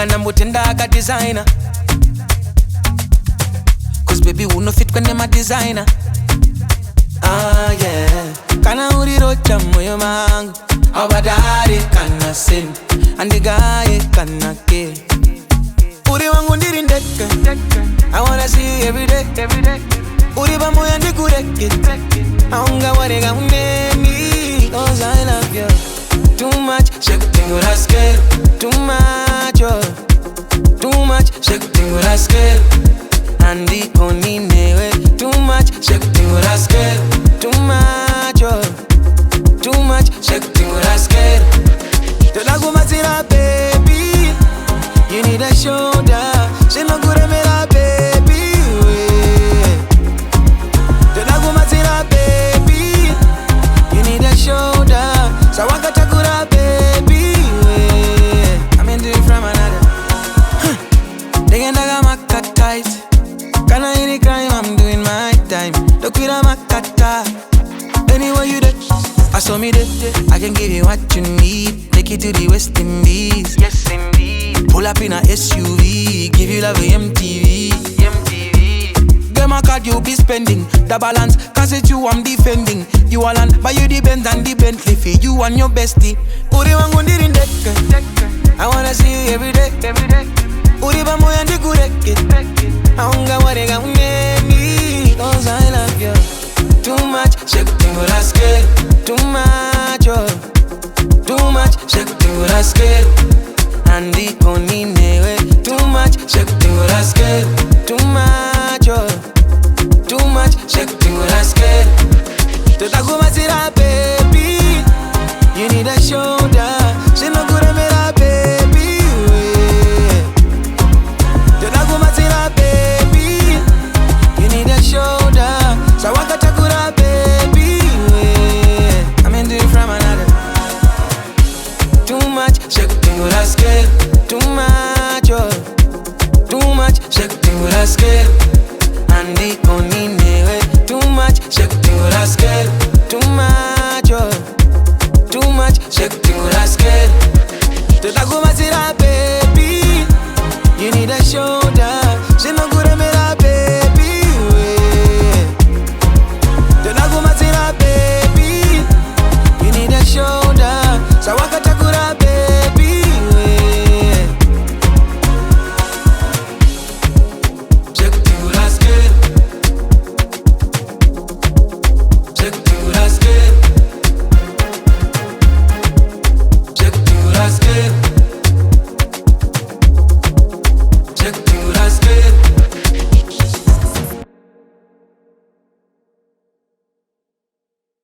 ndambotenda akadesigner. Cause baby unofitwa nemadesigner. Ah yeah. Kana uriroja mumoyo mangu, haubhadhare kana sin. Handigaye kana ke. Uriwangu ndiri ndega. I wanna see you every day. Uripamoyo handikurege. Haungaworry uneni. Cause I love you too much. Zvekudhingura skero. Too much, oh. Too much. Zvekudhingura skero. Handigone newe. Too much. Zvekudhingura skero. Too much, oh. Too much. Zvekudhingura skero. Ndoda kumatsira baby. You need a shoulder. Zvinokuremera baby. Ndoda kumatsira baby. You need a shoulder. Sawakatakura baby. I'm into it from another. Ndega makatight. Kana any crime, I'm doing my time. Look with a makata. Anywhere you there, I saw me there. I can give you what you need. Take you to the West Indies. Yes indeed. Pull up in a SUV. Give you love MTV. Get my card, you be spending the balance, cause it's you I'm defending. You all on, but you the Benz and the Bentley. For you and your bestie. Uriwangu ndiri ndega. I wanna see you every day. Uripamoyo handikurege. Haungaworry uneni. Cause I love you too much. Zvekudhingura skero. Too much, oh. Too much. Zvekudhingura skero. Handigone newe. Too much. Zvekudhingura skero. Too much, oh. Too much. Zvekudhingura skero. Ndoda kumatsira baby. You need a shoulder. Zvinokuremera baby. Ndoda kumatsira baby. You need a shoulder. Sawakatakura baby. I'm into it from another. Too much. Zvekudhingura skero. Too much, oh. Too much. Zvekudhingura skero. Handigone newe. Too much. Zvekudhingura skero. Too much, oh. Too much. Zvekudhingura skero. Ndoda